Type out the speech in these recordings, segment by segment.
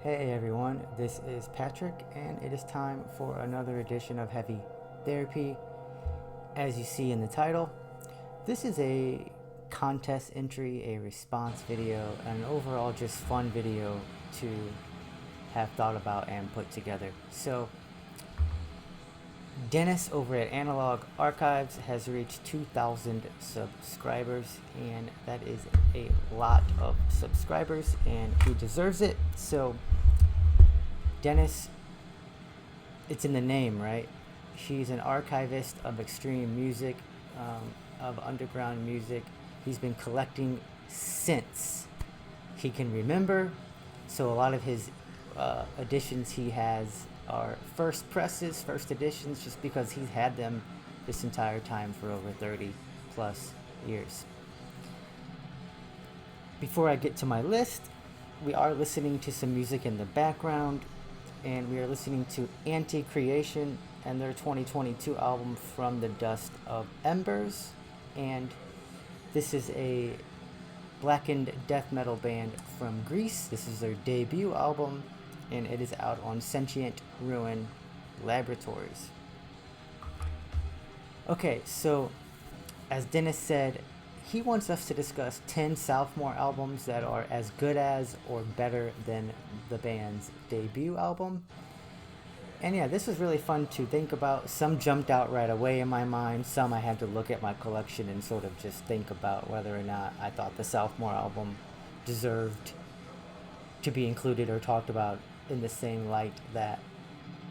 Hey everyone, this is Patrick, and it is time for another edition of Heavy Therapy. As you see in the title, this is a contest entry, a response video, and an overall just fun video to have thought about and put together. So, Dennis over at Analog Archives has reached 2,000 subscribers, and that is a lot of subscribers, and he deserves it. So, Dennis, it's in the name, right? She's an archivist of extreme music, of underground music. He's been collecting since he can remember. So a lot of his editions he has are first presses, first editions, just because he's had them this entire time for over 30 plus years. Before I get to my list, we are listening to some music in the background, and we are listening to Anti-Creation and their 2022 album From the Dust of Embers. And this is a blackened death metal band from Greece. This is their debut album, and it is out on Sentient Ruin Laboratories. Okay, so as Dennis said, he wants us to discuss 10 Sophomore albums that are as good as or better than the band's debut album. And yeah, this was really fun to think about. Some jumped out right away in my mind. Some I had to look at my collection and sort of just think about whether or not I thought the Sophomore album deserved to be included or talked about in the same light that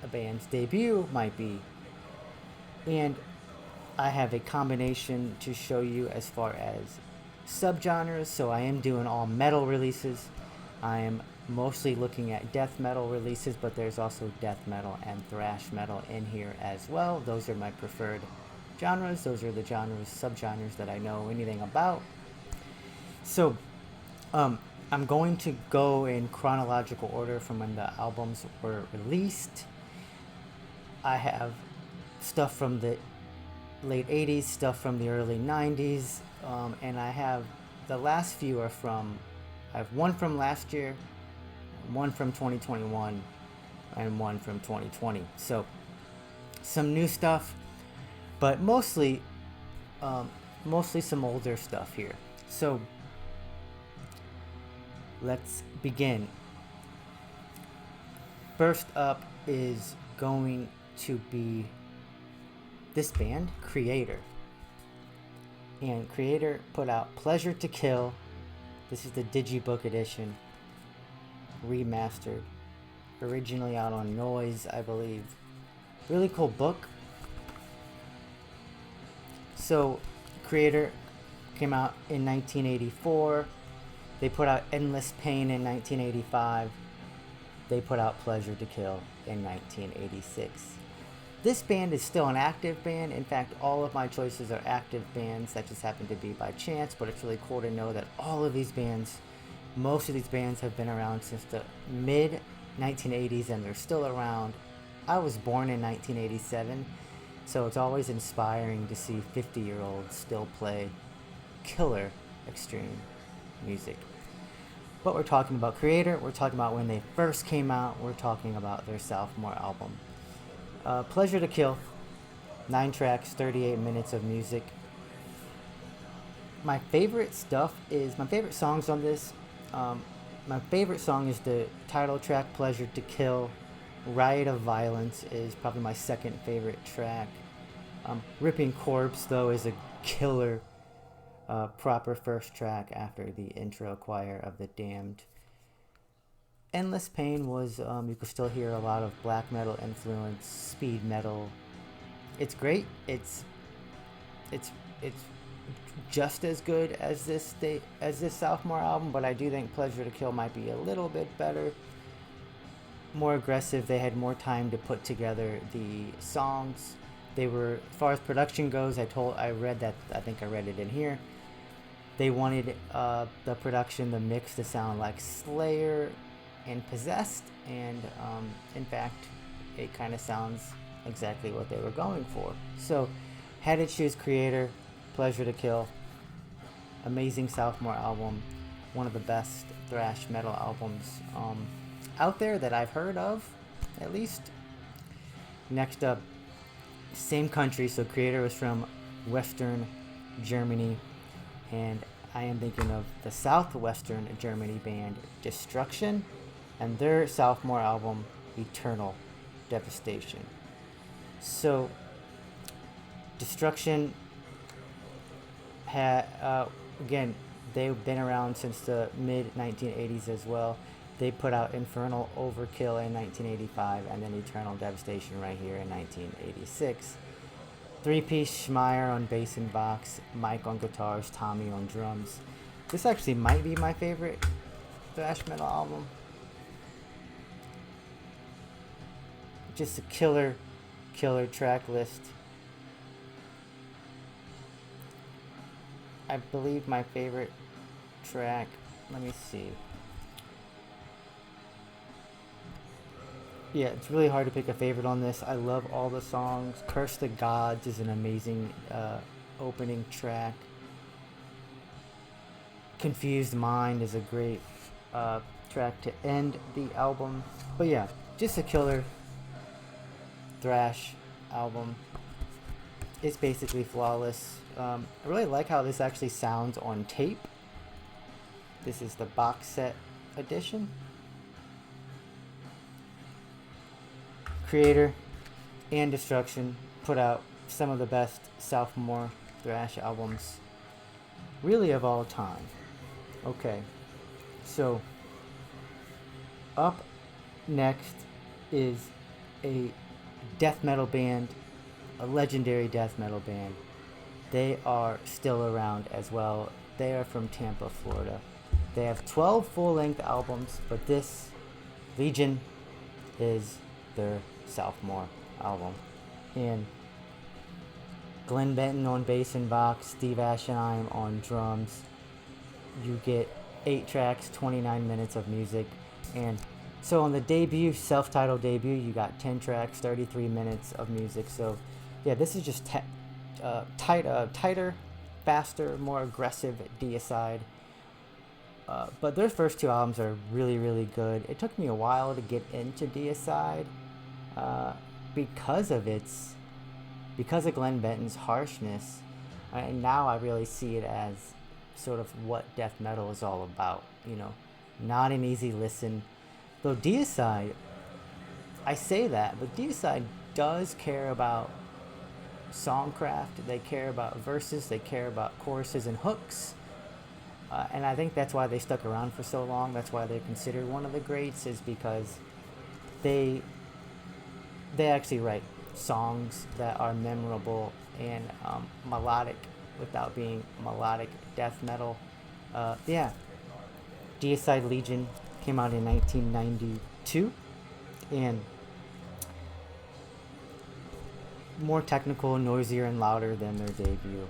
a band's debut might be. And I have a combination to show you as far as subgenres. So I am doing all metal releases. I am mostly looking at death metal releases, but there's also death metal and thrash metal in here as well. Those are my preferred genres. Those are the genres, subgenres that I know anything about. So I'm going to go in chronological order from when the albums were released. I have stuff from the late 80s, stuff from the early 90s, and I have the last few are from, I have one from last year, one from 2021, and one from 2020. So some new stuff, but mostly some older stuff here. So let's begin. First up is going to be this band, Creator. And Creator put out Pleasure to Kill. This is the Digibook edition, remastered. Originally out on Noise, I believe. Really cool book. So, Creator came out in 1984. They put out Endless Pain in 1985. They put out Pleasure to Kill in 1986. This band is still an active band. In fact, all of my choices are active bands. That just happened to be by chance, but it's really cool to know that all of these bands, most of these bands have been around since the mid 1980s, and they're still around. I was born in 1987, so it's always inspiring to see 50-year-olds still play killer extreme music. But we're talking about Creator, we're talking about when they first came out, we're talking about their Sophomore album. Pleasure to Kill, 9 tracks, 38 minutes of music. My favorite songs on this, my favorite song is the title track, Pleasure to Kill. Riot of Violence is probably my second favorite track. Ripping Corpse, though, is a killer proper first track after the intro choir of the Damned. Endless Pain was, you could still hear a lot of black metal influence, speed metal. It's great. It's just as good as this Sophomore album, but I do think Pleasure to Kill might be a little bit better, more aggressive. They had more time to put together the songs. They were, as far as production goes, I read it in here. They wanted the production, the mix to sound like Slayer and Possessed, and in fact it kind of sounds exactly what they were going for. So had to choose Creator, Pleasure to Kill. Amazing Sophomore album, one of the best thrash metal albums out there that I've heard of, at least. Next up, same country, so creator was from Western Germany, and I am thinking of the Southwestern Germany band Destruction and their sophomore album Eternal Devastation. So Destruction again, they've been around since the mid 1980s as well. They put out Infernal Overkill in 1985 and then Eternal Devastation right here in 1986. Three-piece Schmeier on bass and box, Mike on guitars, Tommy on drums. This actually might be my favorite thrash metal album. Just a killer track list. I believe my favorite track, let me see. Yeah, it's really hard to pick a favorite on this. I love all the songs. Curse the Gods is an amazing opening track. Confused Mind is a great track to end the album. But yeah, just a killer thrash album. It's basically flawless. I really like how this actually sounds on tape. This is the box set edition. Creator and Destruction put out some of the best sophomore thrash albums really of all time. Okay, so up next is a death metal band, a legendary death metal band. They are still around as well. They are from Tampa, Florida. They have 12 full-length albums, but this, Legion, is their sophomore album. And Glenn Benton on bass and box, Steve Ashenheim on drums. You get 8 tracks, 29 minutes of music. And so on the debut, self-titled debut, you got 10 tracks, 33 minutes of music. So yeah, this is just tighter, faster, more aggressive Deicide. But their first 2 albums are really, really good. It took me a while to get into Deicide because of Glenn Benton's harshness. And now I really see it as sort of what death metal is all about. You know, not an easy listen. Though Deicide, I say that, but Deicide does care about songcraft. They care about verses. They care about choruses and hooks. And I think that's why they stuck around for so long. That's why they're considered one of the greats, is because they actually write songs that are memorable and melodic without being melodic death metal. Yeah, Deicide Legion came out in 1992, and more technical, noisier, and louder than their debut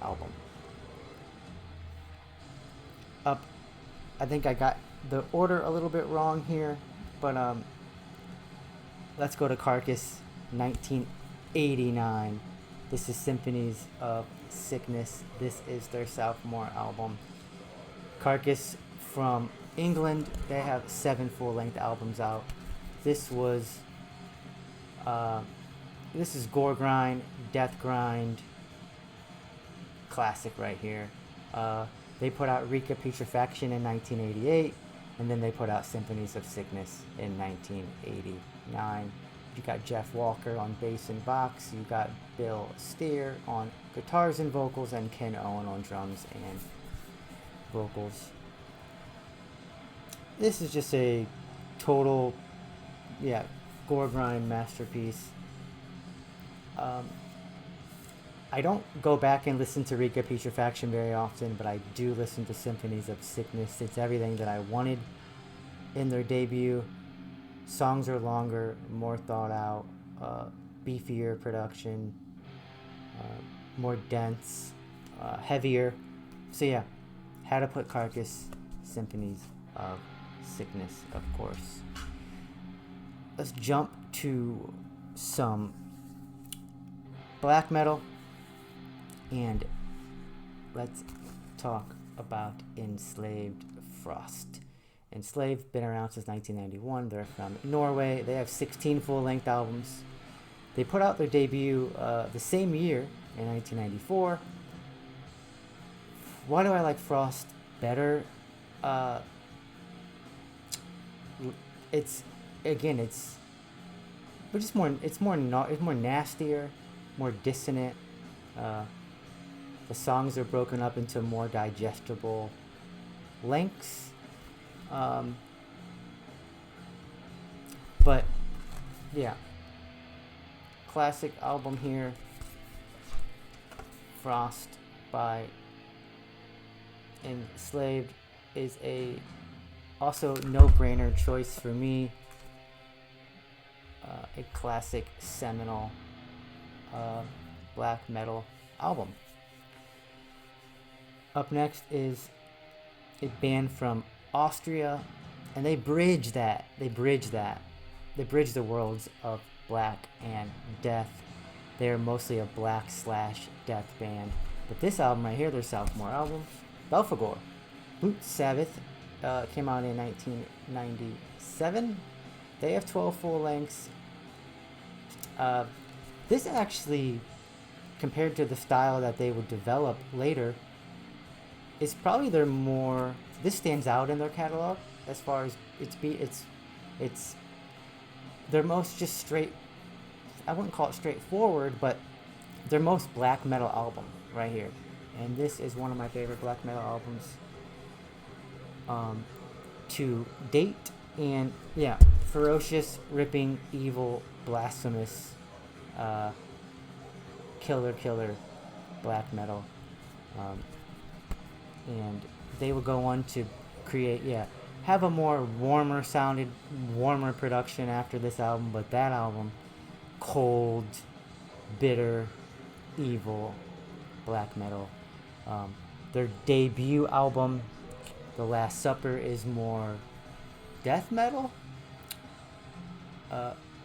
album. Up, I think I got the order a little bit wrong here, but let's go to Carcass, 1989. This is Symphonies of Sickness. This is their sophomore album. Carcass from England. They have 7 full-length albums out. This is gore grind, death grind, classic right here. They put out Rika Putrefaction in 1988, and then they put out Symphonies of Sickness in 1989. You got Jeff Walker on bass and box, you got Bill Steer on guitars and vocals, and Ken Owen on drums and vocals. This is just a total, gore grind masterpiece. I don't go back and listen to Rika Putrefaction very often, but I do listen to Symphonies of Sickness. It's everything that I wanted in their debut. Songs are longer, more thought out, beefier production, more dense, heavier. So yeah, had to put Carcass, Symphonies of Sickness, of course. Let's jump to some black metal, and let's talk about Enslaved Frost. Enslaved, been around since 1991. They're from Norway. They have 16 full-length albums. They put out their debut the same year, in 1994. Why do I like Frost better? It's again, it's but just more. It's more nastier, more dissonant. The songs are broken up into more digestible lengths. But yeah, classic album here. Frost by Enslaved is a also no-brainer choice for me. A classic seminal black metal album. Up next is a band from Austria, and they bridge the worlds of black and death. They're mostly a black/death band. But this album right here, their sophomore album, Belphegor. Boot Sabbath came out in 1997. They have 12 full lengths. This actually, compared to the style that they would develop later, is probably their more. This stands out in their catalog as far as it's their most just straight. I wouldn't call it straightforward, but their most black metal album right here, and this is one of my favorite black metal albums to date. And yeah, ferocious, ripping, evil, blasphemous, killer black metal, and they would go on to create, have a more warmer production after this album. But that album, cold, bitter, evil, black metal. Their debut album, The Last Supper, is more death metal,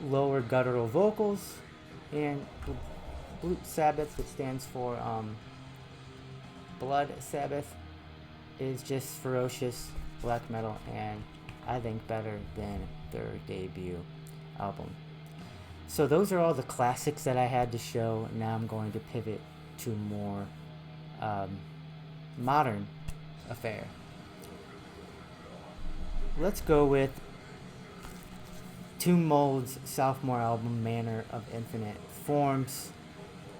lower guttural vocals, and Boot Sabbath, which stands for Blood Sabbath, is just ferocious black metal, and I think better than their debut album. So those are all the classics that I had to show. Now I'm going to pivot to more modern affair. Let's go with Tomb Mold's sophomore album, Manner of Infinite Forms.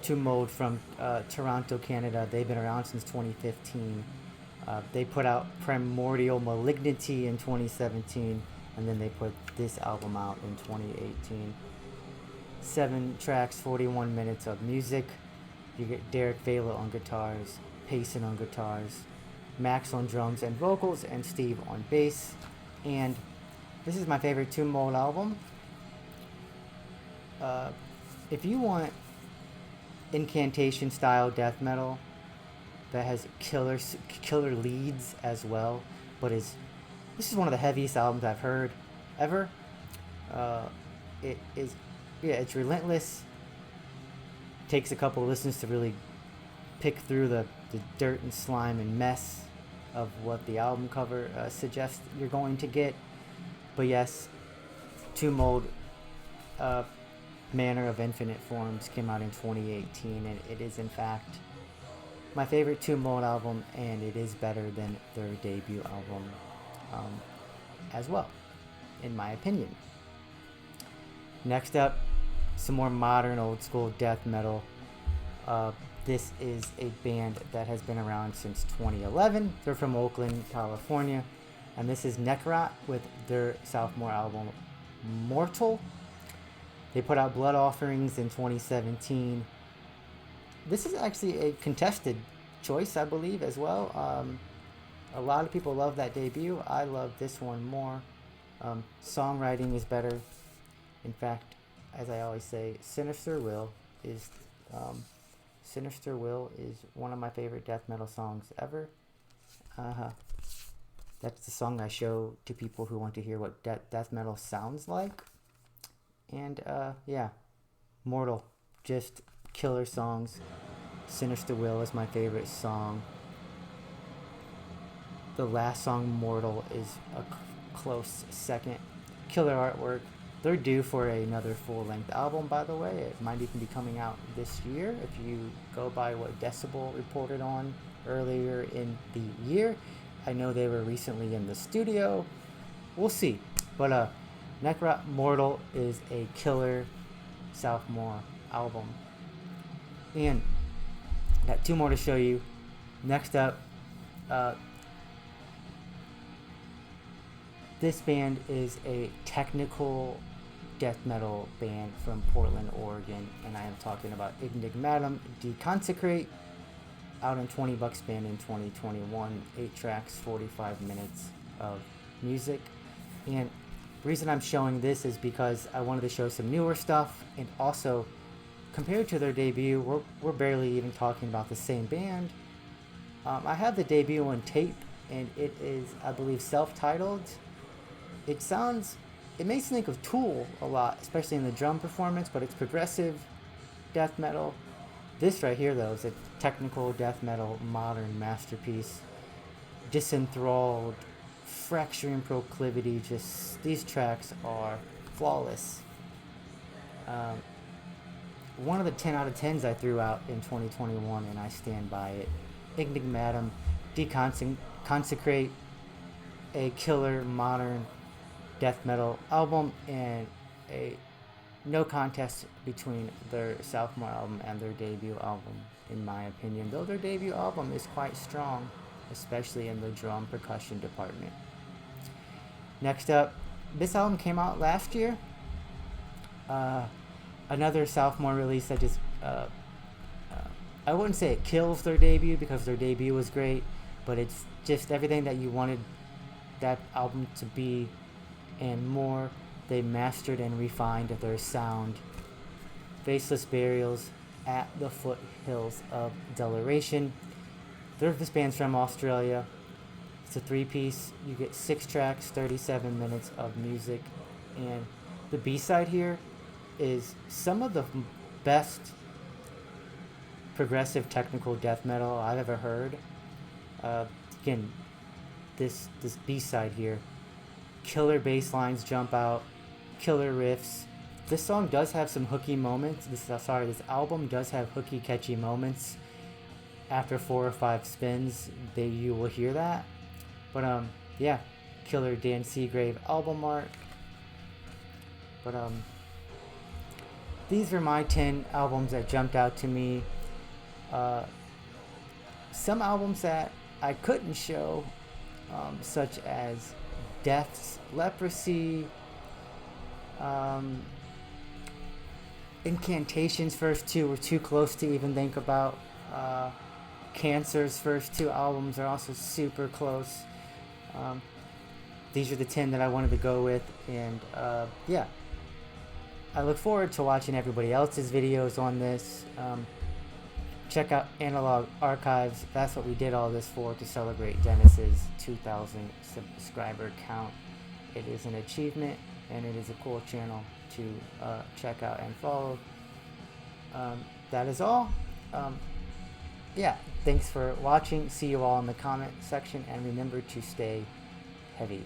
Tomb Mold from Toronto, Canada. They've been around since 2015. They put out Primordial Malignity in 2017, and then they put this album out in 2018. 7 tracks, 41 minutes of music. You get Derek Vela on guitars, Payson on guitars, Max on drums and vocals, and Steve on bass. And this is my favorite Tomb Mold album. If you want incantation style death metal that has killer leads as well, but this is one of the heaviest albums I've heard ever. It's relentless. Takes a couple listens to really pick through the dirt and slime and mess of what the album cover suggests you're going to get. But yes, Tomb Mold, Manner of Infinite Forms, came out in 2018, and it is in fact my favorite Tomb Mold album, and it is better than their debut album as well, in my opinion. Next up, some more modern, old school death metal. This is a band that has been around since 2011. They're from Oakland, California, and this is Necrot with their sophomore album, Mortal. They put out Blood Offerings in 2017. This is actually a contested choice, I believe, as well. A lot of people love that debut. I love this one more. Songwriting is better. In fact, as I always say, Sinister Will is one of my favorite death metal songs ever. That's the song I show to people who want to hear what death metal sounds like. And Mortal, just killer songs. Sinister Will is my favorite song. The last song, Mortal, is close second. Killer artwork. They're due for another full-length album, by the way. It might even be coming out this year if you go by what Decibel reported on earlier in the year. I know they were recently in the studio. We'll see. But Necrot Mortal is a killer sophomore album. And got two more to show you. Next up, this band is a technical death metal band from Portland, Oregon, and I am talking about Enigmatum Deconsecrate, out on $20 band in 2021. 8 tracks, 45 minutes of music. And the reason I'm showing this is because I wanted to show some newer stuff, and also compared to their debut, we're barely even talking about the same band. I have the debut on tape, and it is, I believe, self-titled. It makes me think of Tool a lot, especially in the drum performance, but it's progressive death metal. This right here, though, is a technical death metal modern masterpiece. Disenthralled, Fracturing Proclivity, these tracks are flawless. One of the 10 out of 10s I threw out in 2021, and I stand by it. Enigmatum Deconsecrate, a killer modern death metal album, and a no contest between their sophomore album and their debut album, in my opinion, though their debut album is quite strong, especially in the drum percussion department. Next up, this album came out last year. Another sophomore release that just I wouldn't say it kills their debut, because their debut was great, but it's just everything that you wanted that album to be and more. They mastered and refined their sound. Faceless Burials, At the Foothills of Deleration. This band's from Australia. It's a 3-piece. You get 6 tracks, 37 minutes of music, and the B-side here is some of the best progressive technical death metal I've ever heard. Again, this B-side here, killer bass lines jump out, killer riffs. This song does have some hooky moments. This album does have hooky, catchy moments. After 4 or 5 spins, you will hear that. But yeah, killer Dan Seagrave album art. But these were my 10 albums that jumped out to me. Some albums that I couldn't show, such as Death's Leprosy, Incantation's first 2 were too close to even think about. Cancer's first 2 albums are also super close. These are the 10 that I wanted to go with, and yeah, I look forward to watching everybody else's videos on this. Check out Analog Archives. That's what we did all this for, to celebrate Dennis's 2,000 subscriber count. It is an achievement, and it is a cool channel to check out and follow. That is all. Yeah, thanks for watching. See you all in the comment section, and remember to stay heavy.